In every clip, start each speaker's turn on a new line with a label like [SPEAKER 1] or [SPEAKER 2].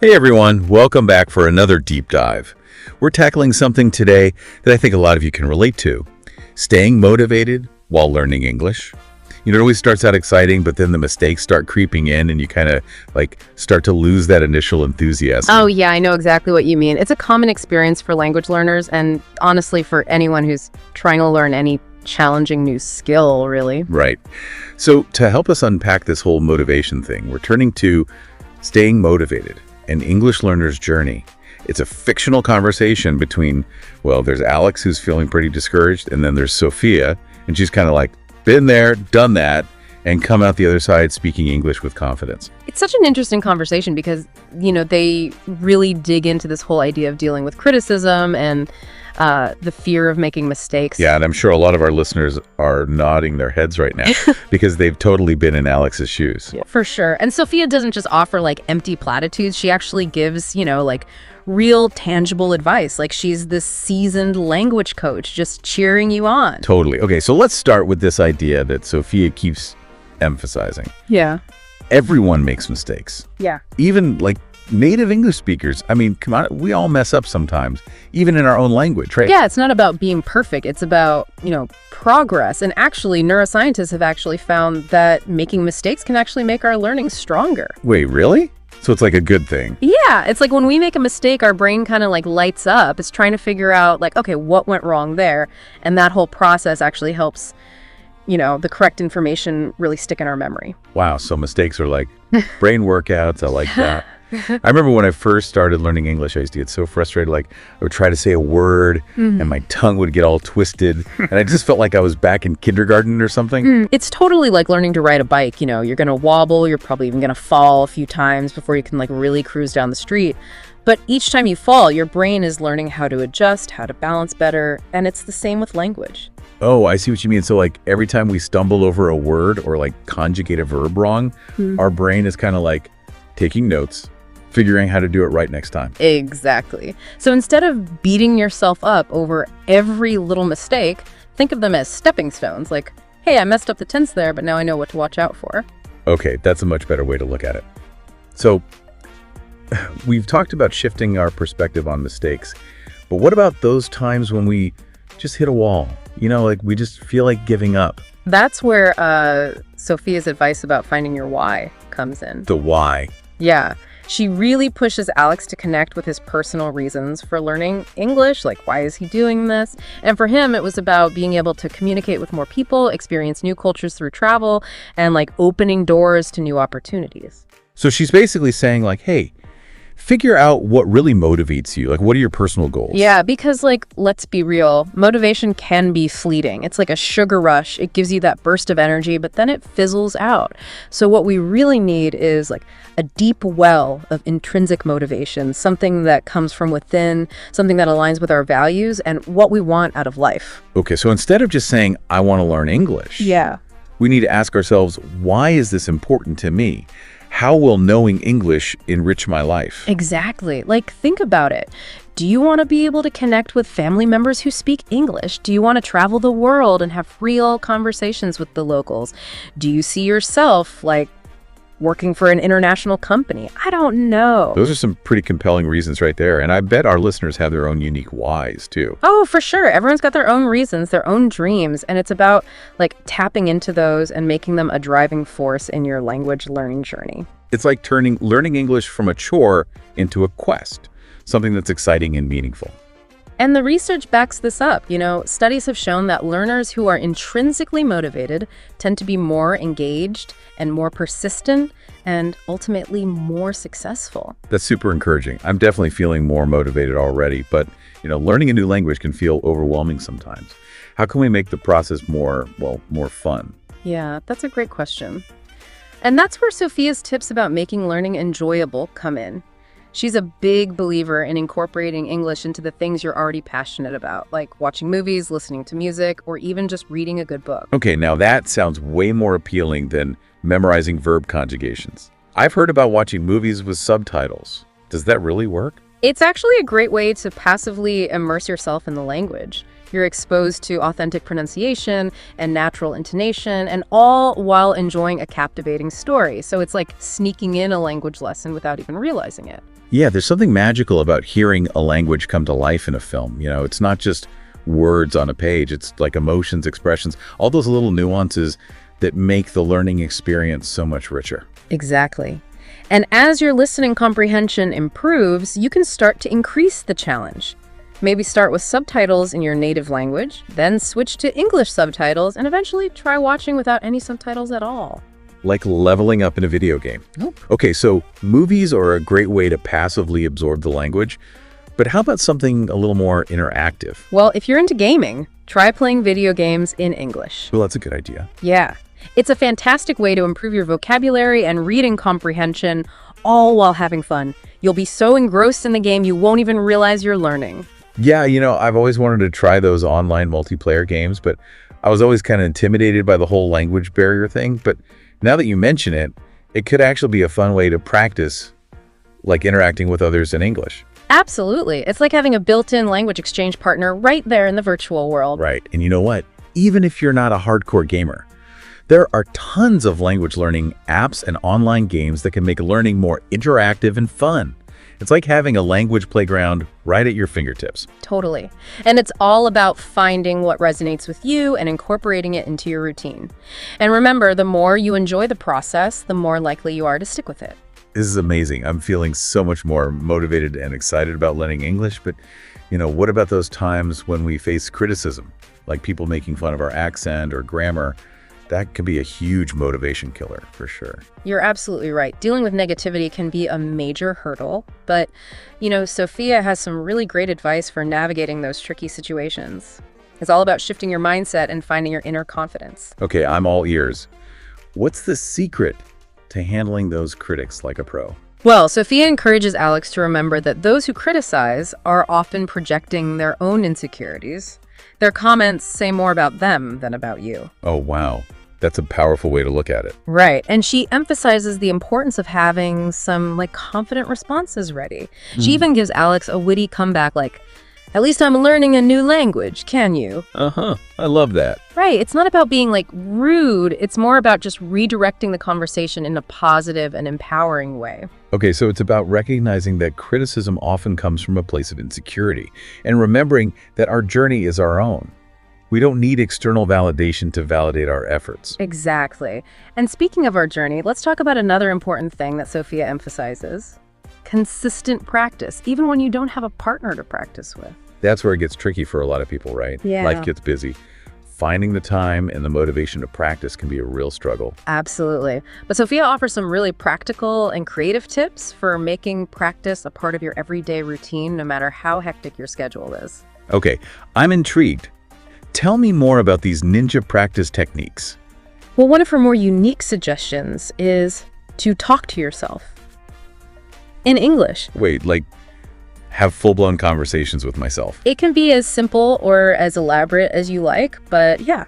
[SPEAKER 1] Hey everyone, welcome back for another deep dive. We're tackling something today that I think a lot of you can relate to. Staying motivated while learning English. You know, it always starts out exciting, but then the mistakes start creeping in and you kind of start to lose that initial enthusiasm.
[SPEAKER 2] Oh yeah, I know exactly what you mean. It's a common experience for language learners and honestly for anyone who's trying to learn any challenging new skill, really.
[SPEAKER 1] Right. So to help us unpack this whole motivation thing, we're turning to Staying Motivated, an English learner's journey. It's a fictional conversation between, well, there's Alex who's feeling pretty discouraged, and then there's Sophia, and she's kind of like, been there, done that, and come out the other side speaking English with confidence.
[SPEAKER 2] It's such an interesting conversation because, they really dig into this whole idea of dealing with criticism and the fear of making mistakes.
[SPEAKER 1] Yeah, and I'm sure a lot of our listeners are nodding their heads right now because they've totally been in Alex's shoes.
[SPEAKER 2] Yeah, for sure. And Sophia doesn't just offer empty platitudes. She actually gives, real tangible advice. She's this seasoned language coach just cheering you on.
[SPEAKER 1] Totally. Okay, so let's start with this idea that Sophia keeps emphasizing.
[SPEAKER 2] Yeah.
[SPEAKER 1] Everyone makes mistakes.
[SPEAKER 2] Yeah.
[SPEAKER 1] Even native English speakers. I mean, come on, we all mess up sometimes, even in our own language, right?
[SPEAKER 2] Yeah, it's not about being perfect. It's about, progress. And actually, neuroscientists have actually found that making mistakes can actually make our learning stronger.
[SPEAKER 1] Wait, really? So it's like a good thing?
[SPEAKER 2] Yeah, it's like when we make a mistake, our brain kind of lights up. It's trying to figure out okay, what went wrong there? And that whole process actually helps, the correct information really stick in our memory.
[SPEAKER 1] Wow, so mistakes are like brain workouts. I like that. I remember when I first started learning English, I used to get so frustrated. I would try to say a word and my tongue would get all twisted. And I just felt like I was back in kindergarten or something.
[SPEAKER 2] It's totally like learning to ride a bike. You're going to wobble. You're probably even going to fall a few times before you can really cruise down the street. But each time you fall, your brain is learning how to adjust, how to balance better. And it's the same with language.
[SPEAKER 1] Oh, I see what you mean. So every time we stumble over a word or conjugate a verb wrong, our brain is kind of taking notes, figuring how to do it right next time.
[SPEAKER 2] Exactly. So instead of beating yourself up over every little mistake, think of them as stepping stones. Hey, I messed up the tense there, but now I know what to watch out for.
[SPEAKER 1] Okay, that's a much better way to look at it. So we've talked about shifting our perspective on mistakes, but what about those times when we just hit a wall? We just feel like giving up.
[SPEAKER 2] That's where Sophia's advice about finding your why comes in.
[SPEAKER 1] The why.
[SPEAKER 2] Yeah. She really pushes Alex to connect with his personal reasons for learning English, why is he doing this? And for him, it was about being able to communicate with more people, experience new cultures through travel, and opening doors to new opportunities.
[SPEAKER 1] So she's basically saying hey, figure out what really motivates you. What are your personal goals?
[SPEAKER 2] Yeah, because let's be real, motivation can be fleeting. It's like a sugar rush. It gives you that burst of energy, but then it fizzles out. So what we really need is a deep well of intrinsic motivation, something that comes from within, something that aligns with our values and what we want out of life.
[SPEAKER 1] Okay, so instead of just saying, I want to learn English,
[SPEAKER 2] yeah,
[SPEAKER 1] we need to ask ourselves, why is this important to me? How will knowing English enrich my life?
[SPEAKER 2] Exactly. Think about it. Do you want to be able to connect with family members who speak English? Do you want to travel the world and have real conversations with the locals? Do you see yourself working for an international company? I don't know.
[SPEAKER 1] Those are some pretty compelling reasons right there. And I bet our listeners have their own unique whys too.
[SPEAKER 2] Oh, for sure. Everyone's got their own reasons, their own dreams. And it's about tapping into those and making them a driving force in your language learning journey.
[SPEAKER 1] It's like turning learning English from a chore into a quest, something that's exciting and meaningful.
[SPEAKER 2] And the research backs this up. Studies have shown that learners who are intrinsically motivated tend to be more engaged and more persistent and ultimately more successfmore.
[SPEAKER 1] That's super encouraging. I'm definitely feeling more motivated already, but learning a new language can feel overwhelming sometimes. How can we make the process more fun?
[SPEAKER 2] Yeah, that's a great question. And that's where Sophia's tips about making learning enjoyable come in. She's a big believer in incorporating English into the things you're already passionate about, like watching movies, listening to music, or even just reading a good book.
[SPEAKER 1] Okay, now that sounds way more appealing than memorizing verb conjugations. I've heard about watching movies with subtitles. Does that really work?
[SPEAKER 2] It's actually a great way to passively immerse yourself in the language. You're exposed to authentic pronunciation and natural intonation, and all while enjoying a captivating story. So it's like sneaking in a language lesson without even realizing it.
[SPEAKER 1] Yeah, there's something magical about hearing a language come to life in a film. It's not just words on a page. It's like emotions, expressions, all those little nuances that make the learning experience so much richer.
[SPEAKER 2] Exactly. And as your listening comprehension improves, you can start to increase the challenge. Maybe start with subtitles in your native language, then switch to English subtitles, and eventually try watching without any subtitles at all.
[SPEAKER 1] Like leveling up in a video game.
[SPEAKER 2] Oh.
[SPEAKER 1] Okay, so movies are a great way to passively absorb the language, but how about something a little more interactive?
[SPEAKER 2] Well, if you're into gaming, try playing video games in English.
[SPEAKER 1] Well, that's a good idea.
[SPEAKER 2] Yeah. It's a fantastic way to improve your vocabulary and reading comprehension, all while having fun. You'll be so engrossed in the game you won't even realize you're learning.
[SPEAKER 1] Yeah, I've always wanted to try those online multiplayer games, but I was always kind of intimidated by the whole language barrier thing. But now that you mention it, it could actually be a fun way to practice, like interacting with others in English.
[SPEAKER 2] Absolutely. It's like having a built-in language exchange partner right there in the virtual world.
[SPEAKER 1] Right. And you know what? Even if you're not a hardcore gamer, there are tons of language learning apps and online games that can make learning more interactive and fun. It's like having a language playground right at your fingertips.
[SPEAKER 2] Totally. And it's all about finding what resonates with you and incorporating it into your routine. And remember, the more you enjoy the process, the more likely you are to stick with it.
[SPEAKER 1] This is amazing. I'm feeling so much more motivated and excited about learning English. But, what about those times when we face criticism, like people making fun of our accent or grammar? That can be a huge motivation killer, for sure.
[SPEAKER 2] You're absolutely right. Dealing with negativity can be a major hurdle, but, Sophia has some really great advice for navigating those tricky situations. It's all about shifting your mindset and finding your inner confidence.
[SPEAKER 1] Okay, I'm all ears. What's the secret to handling those critics like a pro?
[SPEAKER 2] Well, Sophia encourages Alex to remember that those who criticize are often projecting their own insecurities. Their comments say more about them than about you.
[SPEAKER 1] Oh, wow. That's a powerful way to look at it.
[SPEAKER 2] Right. And she emphasizes the importance of having some confident responses ready. She even gives Alex a witty comeback like, "At least I'm learning a new language, can you?"
[SPEAKER 1] Uh-huh. I love that.
[SPEAKER 2] Right. It's not about being rude. It's more about just redirecting the conversation in a positive and empowering way.
[SPEAKER 1] Okay, so it's about recognizing that criticism often comes from a place of insecurity and remembering that our journey is our own. We don't need external validation to validate our efforts.
[SPEAKER 2] Exactly. And speaking of our journey, let's talk about another important thing that Sophia emphasizes. Consistent practice, even when you don't have a partner to practice with.
[SPEAKER 1] That's where it gets tricky for a lot of people, right?
[SPEAKER 2] Yeah.
[SPEAKER 1] Life gets busy. Finding the time and the motivation to practice can be a real struggle.
[SPEAKER 2] Absolutely. But Sophia offers some really practical and creative tips for making practice a part of your everyday routine, no matter how hectic your schedule is.
[SPEAKER 1] Okay, I'm intrigued. Tell me more about these ninja practice techniques.
[SPEAKER 2] Well, one of her more unique suggestions is to talk to yourself in English.
[SPEAKER 1] Wait, have full-blown conversations with myself?
[SPEAKER 2] It can be as simple or as elaborate as you like, but yeah.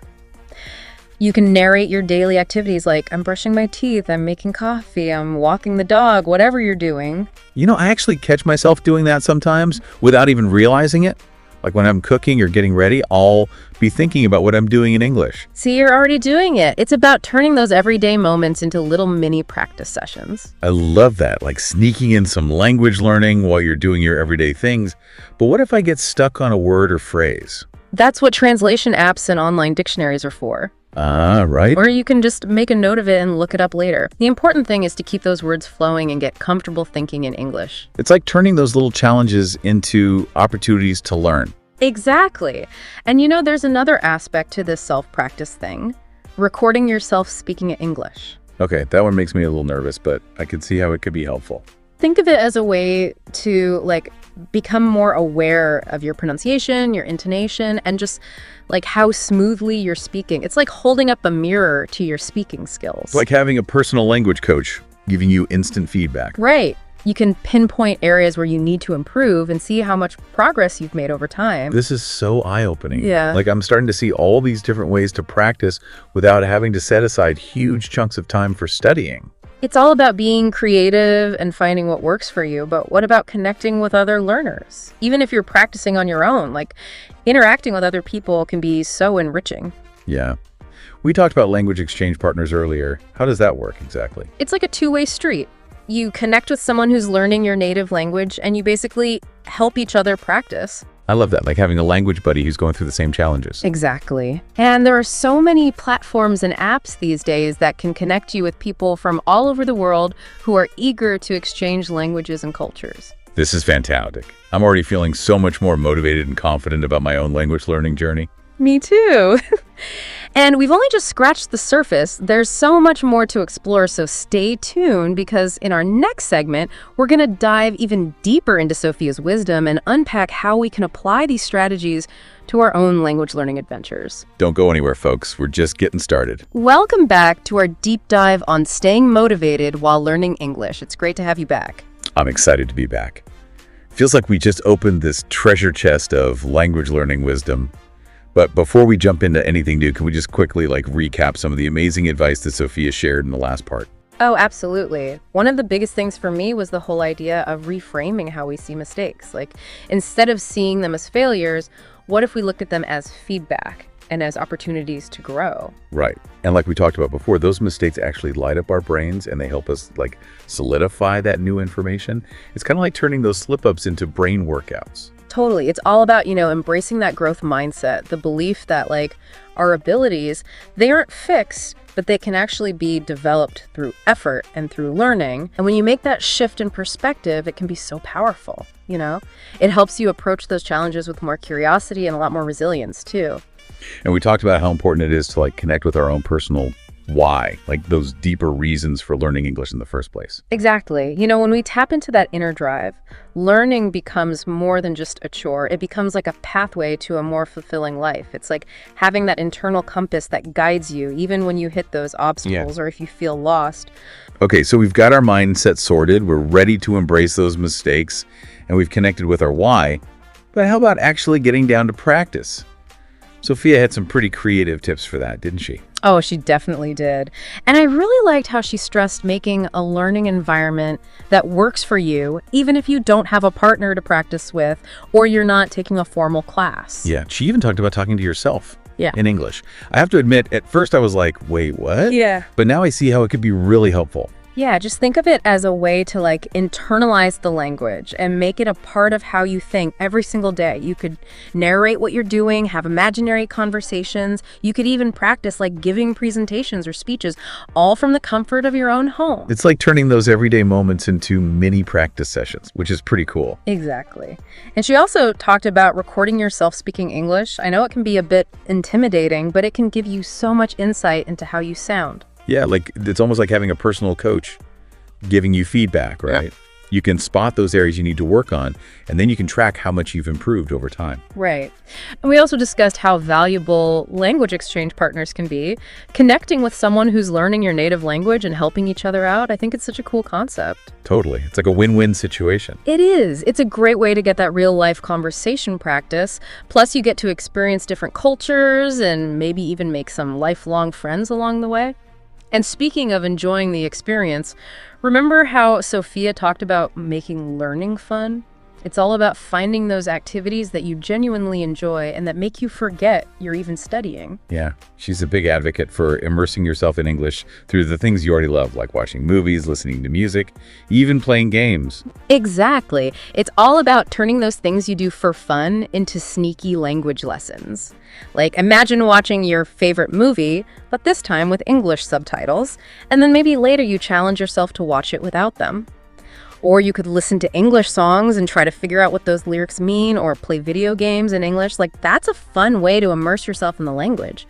[SPEAKER 2] You can narrate your daily activities like, I'm brushing my teeth, I'm making coffee, I'm walking the dog, whatever you're doing.
[SPEAKER 1] I actually catch myself doing that sometimes without even realizing it. Like when I'm cooking or getting ready, I'll be thinking about what I'm doing in English.
[SPEAKER 2] See, you're already doing it. It's about turning those everyday moments into little mini practice sessions.
[SPEAKER 1] I love that, like sneaking in some language learning while you're doing your everyday things. But what if I get stuck on a word or phrase?
[SPEAKER 2] That's what translation apps and online dictionaries are for.
[SPEAKER 1] Right.
[SPEAKER 2] Or you can just make a note of it and look it up later. The important thing is to keep those words flowing and get comfortable thinking in English.
[SPEAKER 1] It's like turning those little challenges into opportunities to learn.
[SPEAKER 2] Exactly. And there's another aspect to this self-practice thing. Recording yourself speaking English.
[SPEAKER 1] Okay, that one makes me a little nervous, but I can see how it could be helpful.
[SPEAKER 2] Think of it as a way to become more aware of your pronunciation, your intonation, and just how smoothly you're speaking. It's like holding up a mirror to your speaking skills.
[SPEAKER 1] It's like having a personal language coach giving you instant feedback.
[SPEAKER 2] Right. You can pinpoint areas where you need to improve and see how much progress you've made over time.
[SPEAKER 1] This is so eye-opening.
[SPEAKER 2] Yeah.
[SPEAKER 1] I'm starting to see all these different ways to practice without having to set aside huge chunks of time for studying.
[SPEAKER 2] It's all about being creative and finding what works for you, but what about connecting with other learners? Even if you're practicing on your own, like interacting with other people can be so enriching.
[SPEAKER 1] Yeah. We talked about language exchange partners earlier. How does that work exactly?
[SPEAKER 2] It's like a two-way street. You connect with someone who's learning your native language and you basically help each other practice.
[SPEAKER 1] I love that, like having a language buddy who's going through the same challenges.
[SPEAKER 2] Exactly. And there are so many platforms and apps these days that can connect you with people from all over the world who are eager to exchange languages and cultures.
[SPEAKER 1] This is fantastic. I'm already feeling so much more motivated and confident about my own language learning journey.
[SPEAKER 2] Me too. And we've only just scratched the surface. There's so much more to explore, so stay tuned because in our next segment, we're going to dive even deeper into Sophia's wisdom and unpack how we can apply these strategies to our own language learning adventures.
[SPEAKER 1] Don't go anywhere, folks. We're just getting started.
[SPEAKER 2] Welcome back to our deep dive on staying motivated while learning English. It's great to have you back.
[SPEAKER 1] I'm excited to be back. Feels like we just opened this treasure chest of language learning wisdom. But before we jump into anything new, can we just quickly recap some of the amazing advice that Sophia shared in the last part?
[SPEAKER 2] Oh, absolutely. One of the biggest things for me was the whole idea of reframing how we see mistakes. Instead of seeing them as failures, what if we looked at them as feedback and as opportunities to grow?
[SPEAKER 1] Right. And like we talked about before, those mistakes actually light up our brains and they help us solidify that new information. It's kind of like turning those slip-ups into brain workouts.
[SPEAKER 2] Totally. It's all about, embracing that growth mindset, the belief that our abilities, they aren't fixed, but they can actually be developed through effort and through learning. And when you make that shift in perspective, it can be so powerful, It helps you approach those challenges with more curiosity and a lot more resilience too.
[SPEAKER 1] And we talked about how important it is to connect with our own personal why, those deeper reasons for learning English in the first place.
[SPEAKER 2] Exactly. When we tap into that inner drive, learning becomes more than just a chore. It becomes like a pathway to a more fulfilling life. It's like having that internal compass that guides you, even when you hit those obstacles or if you feel lost.
[SPEAKER 1] Okay, so we've got our mindset sorted. We're ready to embrace those mistakes, and we've connected with our why. But how about actually getting down to practice? Sophia had some pretty creative tips for that, didn't she?
[SPEAKER 2] Oh, she definitely did. And I really liked how she stressed making a learning environment that works for you, even if you don't have a partner to practice with or you're not taking a formal class.
[SPEAKER 1] Yeah, she even talked about talking to yourself in English. I have to admit, at first I was like, wait, what?
[SPEAKER 2] Yeah.
[SPEAKER 1] But now I see how it could be really helpful.
[SPEAKER 2] Yeah, just think of it as a way to internalize the language and make it a part of how you think every single day. You could narrate what you're doing, have imaginary conversations. You could even practice giving presentations or speeches, all from the comfort of your own home.
[SPEAKER 1] It's like turning those everyday moments into mini practice sessions, which is pretty cool.
[SPEAKER 2] Exactly. And she also talked about recording yourself speaking English. I know it can be a bit intimidating, but it can give you so much insight into how you sound.
[SPEAKER 1] Yeah, it's almost like having a personal coach giving you feedback, right? Yeah. You can spot those areas you need to work on, and then you can track how much you've improved over time.
[SPEAKER 2] Right. And we also discussed how valuable language exchange partners can be. Connecting with someone who's learning your native language and helping each other out, I think it's such a cool concept.
[SPEAKER 1] Totally. It's like a win-win situation.
[SPEAKER 2] It is. It's a great way to get that real-life conversation practice. Plus, you get to experience different cultures and maybe even make some lifelong friends along the way. And speaking of enjoying the experience, remember how Sophia talked about making learning fun? It's all about finding those activities that you genuinely enjoy and that make you forget you're even studying.
[SPEAKER 1] Yeah, she's a big advocate for immersing yourself in English through the things you already love, like watching movies, listening to music, even playing games.
[SPEAKER 2] Exactly. It's all about turning those things you do for fun into sneaky language lessons. Imagine watching your favorite movie, but this time with English subtitles, and then maybe later you challenge yourself to watch it without them. Or you could listen to English songs and try to figure out what those lyrics mean, or play video games in English. That's a fun way to immerse yourself in the language.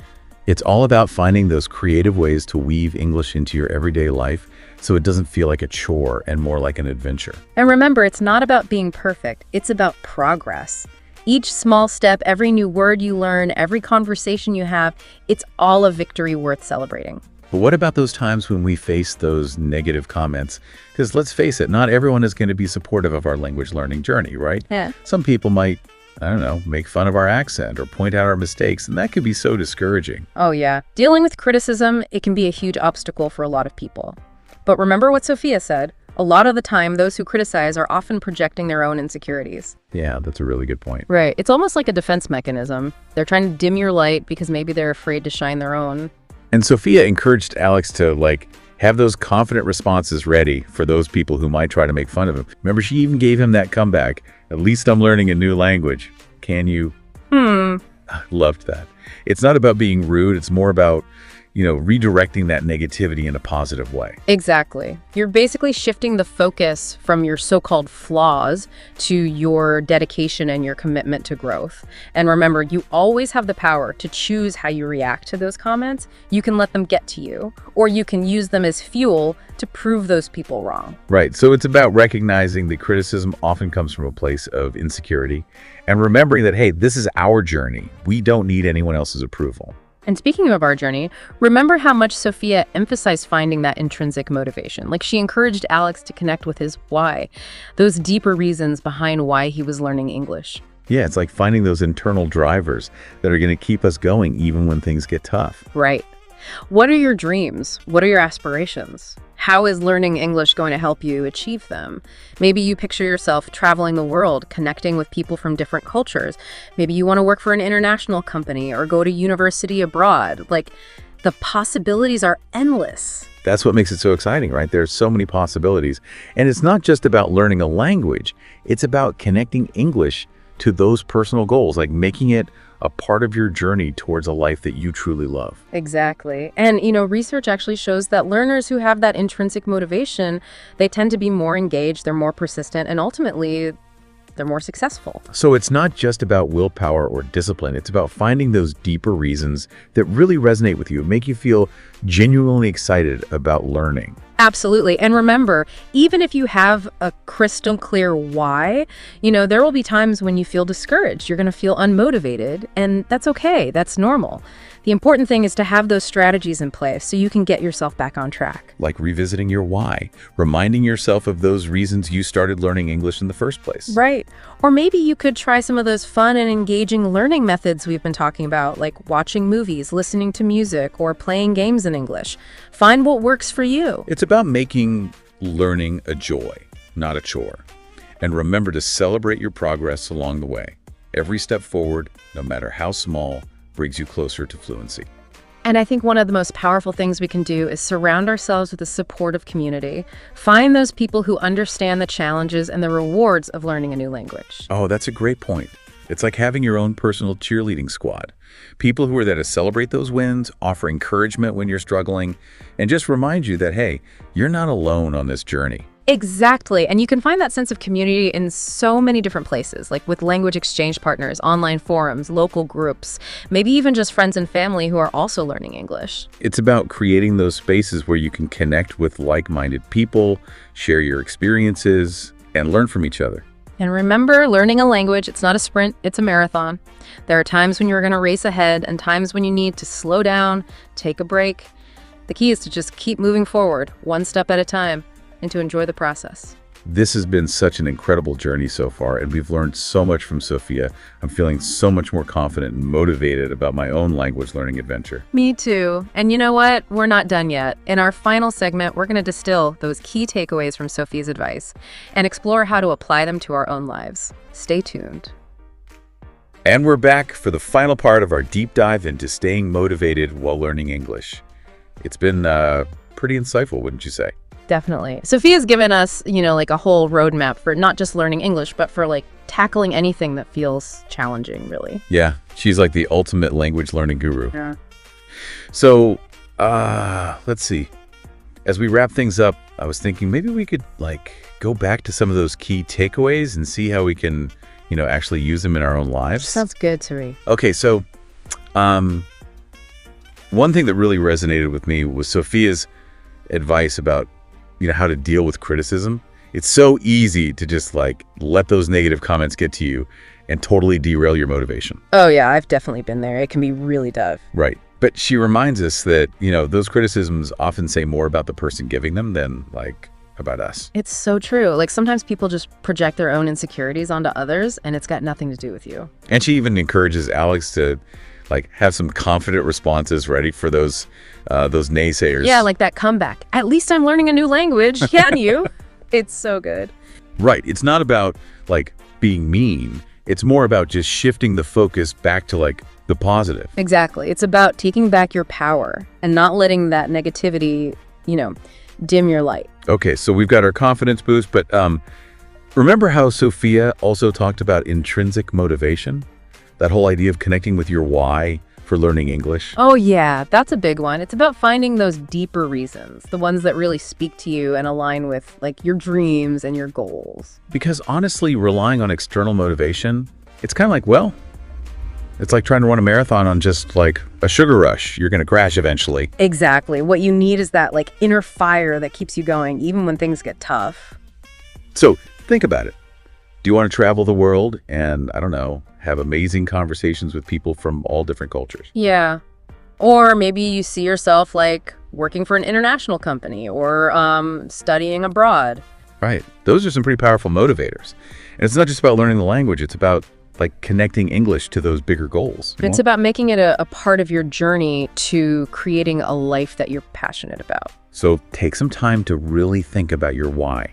[SPEAKER 1] It's all about finding those creative ways to weave English into your everyday life so it doesn't feel like a chore and more like an adventure.
[SPEAKER 2] And remember, it's not about being perfect. It's about progress. Each small step, every new word you learn, every conversation you have, it's all a victory worth celebrating.
[SPEAKER 1] But what about those times when we face those negative comments? Because let's face it, not everyone is going to be supportive of our language learning journey, right?
[SPEAKER 2] Yeah.
[SPEAKER 1] Some people might, make fun of our accent or point out our mistakes, and that could be so discouraging.
[SPEAKER 2] Oh, yeah. Dealing with criticism, it can be a huge obstacle for a lot of people. But remember what Sophia said. A lot of the time, those who criticize are often projecting their own insecurities.
[SPEAKER 1] Yeah, that's a really good point.
[SPEAKER 2] Right. It's almost like a defense mechanism. They're trying to dim your light because maybe they're afraid to shine their own.
[SPEAKER 1] And Sophia encouraged Alex to, have those confident responses ready for those people who might try to make fun of him. Remember, she even gave him that comeback. At least I'm learning a new language. Can you? I loved that. It's not about being rude. It's more about, redirecting that negativity in a positive way.
[SPEAKER 2] Exactly. You're basically shifting the focus from your so-called flaws to your dedication and your commitment to growth. And remember, you always have the power to choose how you react to those comments. You can let them get to you, or you can use them as fuel to prove those people wrong.
[SPEAKER 1] Right. So it's about recognizing that criticism often comes from a place of insecurity and remembering that, hey, this is our journey. We don't need anyone else's approval.
[SPEAKER 2] And speaking of our journey, remember how much Sophia emphasized finding that intrinsic motivation. Like, she encouraged Alex to connect with his why, those deeper reasons behind why he was learning English.
[SPEAKER 1] Yeah, it's like finding those internal drivers that are going to keep us going even when things get tough.
[SPEAKER 2] Right. What are your dreams? What are your aspirations? How is learning English going to help you achieve them? Maybe you picture yourself traveling the world, connecting with people from different cultures. Maybe you want to work for an international company or go to university abroad. The possibilities are endless.
[SPEAKER 1] That's what makes it so exciting, right? There's so many possibilities. And it's not just about learning a language. It's about connecting English to those personal goals, like making it a part of your journey towards a life that you truly love.
[SPEAKER 2] Exactly. And, research actually shows that learners who have that intrinsic motivation, they tend to be more engaged, they're more persistent, and ultimately, they're more successful.
[SPEAKER 1] So it's not just about willpower or discipline. It's about finding those deeper reasons that really resonate with you, make you feel genuinely excited about learning.
[SPEAKER 2] Absolutely. And remember, even if you have a crystal clear why, there will be times when you feel discouraged. You're going to feel unmotivated, and that's okay. That's normal. The important thing is to have those strategies in place so you can get yourself back on track.
[SPEAKER 1] Like revisiting your why, reminding yourself of those reasons you started learning English in the first place.
[SPEAKER 2] Right. Or maybe you could try some of those fun and engaging learning methods we've been talking about, like watching movies, listening to music, or playing games in English. Find what works for you.
[SPEAKER 1] It's about making learning a joy, not a chore. And remember to celebrate your progress along the way. Every step forward, no matter how small, brings you closer to fluency.
[SPEAKER 2] And I think one of the most powerful things we can do is surround ourselves with a supportive community. Find those people who understand the challenges and the rewards of learning a new language.
[SPEAKER 1] Oh, that's a great point. It's like having your own personal cheerleading squad. People who are there to celebrate those wins, offer encouragement when you're struggling, and just remind you that, hey, you're not alone on this journey.
[SPEAKER 2] Exactly. And you can find that sense of community in so many different places, like with language exchange partners, online forums, local groups, maybe even just friends and family who are also learning English.
[SPEAKER 1] It's about creating those spaces where you can connect with like-minded people, share your experiences, and learn from each other.
[SPEAKER 2] And remember, learning a language, it's not a sprint, it's a marathon. There are times when you're going to race ahead and times when you need to slow down, take a break. The key is to just keep moving forward, one step at a time, and to enjoy the process.
[SPEAKER 1] This has been such an incredible journey so far, and we've learned so much from Sophia. I'm feeling so much more confident and motivated about my own language learning adventure.
[SPEAKER 2] Me too. And you know what? We're not done yet. In our final segment, we're going to distill those key takeaways from Sophia's advice and explore how to apply them to our own lives. Stay tuned.
[SPEAKER 1] And we're back for the final part of our deep dive into staying motivated while learning English. It's been pretty insightful, wouldn't you say?
[SPEAKER 2] Definitely. Sophia's given us, a whole roadmap for not just learning English, but for tackling anything that feels challenging, really.
[SPEAKER 1] Yeah, she's like the ultimate language learning guru.
[SPEAKER 2] Yeah.
[SPEAKER 1] So, let's see. As we wrap things up, I was thinking maybe we could go back to some of those key takeaways and see how we can, actually use them in our own lives.
[SPEAKER 2] Sounds good to me.
[SPEAKER 1] Okay, so one thing that really resonated with me was Sophia's advice about how to deal with criticism. It's so easy to just let those negative comments get to you and totally derail your motivation.
[SPEAKER 2] Oh yeah, I've definitely been there. It can be really tough.
[SPEAKER 1] Right. But she reminds us that, those criticisms often say more about the person giving them than about us.
[SPEAKER 2] It's so true. Sometimes people just project their own insecurities onto others and it's got nothing to do with you.
[SPEAKER 1] And she even encourages Alex to Like, have some confident responses ready for those naysayers.
[SPEAKER 2] Yeah, like that comeback. At least I'm learning a new language. Can you? It's so good.
[SPEAKER 1] Right. It's not about, like, being mean. It's more about just shifting the focus back to, like, the positive.
[SPEAKER 2] Exactly. It's about taking back your power and not letting that negativity, dim your light.
[SPEAKER 1] Okay, so we've got our confidence boost, but remember how Sophia also talked about intrinsic motivation? That whole idea of connecting with your why for learning English?
[SPEAKER 2] Oh yeah, that's a big one. It's about finding those deeper reasons, the ones that really speak to you and align with like your dreams and your goals.
[SPEAKER 1] Because honestly, relying on external motivation, it's kind of like, well, it's like trying to run a marathon on just like a sugar rush. You're going to crash eventually.
[SPEAKER 2] Exactly. What you need is that like inner fire that keeps you going even when things get tough.
[SPEAKER 1] So think about it. Do you want to travel the world and, I don't know, have amazing conversations with people from all different cultures?
[SPEAKER 2] Yeah. Or maybe you see yourself like working for an international company or studying abroad.
[SPEAKER 1] Right. Those are some pretty powerful motivators. And it's not just about learning the language. It's about like connecting English to those bigger goals.
[SPEAKER 2] It's about making it a part of your journey to creating a life that you're passionate about.
[SPEAKER 1] So take some time to really think about your why.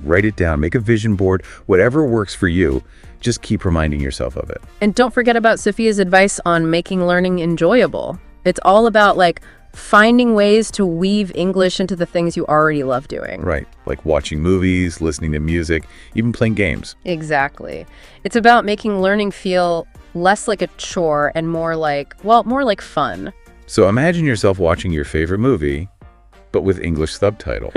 [SPEAKER 1] Write it down, make a vision board, whatever works for you. Just keep reminding yourself of it.
[SPEAKER 2] And don't forget about Sophia's advice on making learning enjoyable. It's all about like finding ways to weave English into the things you already love doing.
[SPEAKER 1] Right, like watching movies, listening to music, even playing games.
[SPEAKER 2] Exactly. It's about making learning feel less like a chore and more like fun.
[SPEAKER 1] So imagine yourself watching your favorite movie, but with English subtitles.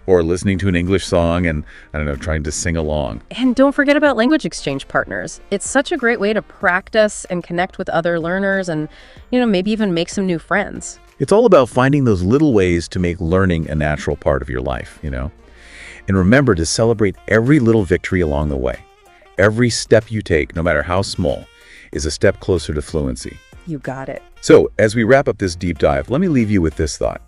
[SPEAKER 1] Or listening to an English song and, I don't know, trying to sing along.
[SPEAKER 2] And don't forget about language exchange partners. It's such a great way to practice and connect with other learners and, maybe even make some new friends.
[SPEAKER 1] It's all about finding those little ways to make learning a natural part of your life, And remember to celebrate every little victory along the way. Every step you take, no matter how small, is a step closer to fluency.
[SPEAKER 2] You got it.
[SPEAKER 1] So, as we wrap up this deep dive, let me leave you with this thought.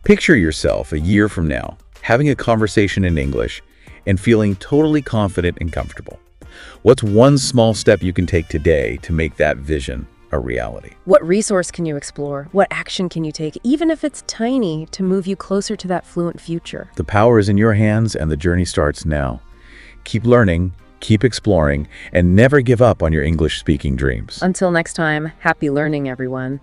[SPEAKER 1] Picture yourself a year from now, having a conversation in English and feeling totally confident and comfortable. What's one small step you can take today to make that vision a reality?
[SPEAKER 2] What resource can you explore? What action can you take, even if it's tiny, to move you closer to that fluent future?
[SPEAKER 1] The power is in your hands and the journey starts now. Keep learning, keep exploring, and never give up on your English-speaking dreams.
[SPEAKER 2] Until next time, happy learning, everyone.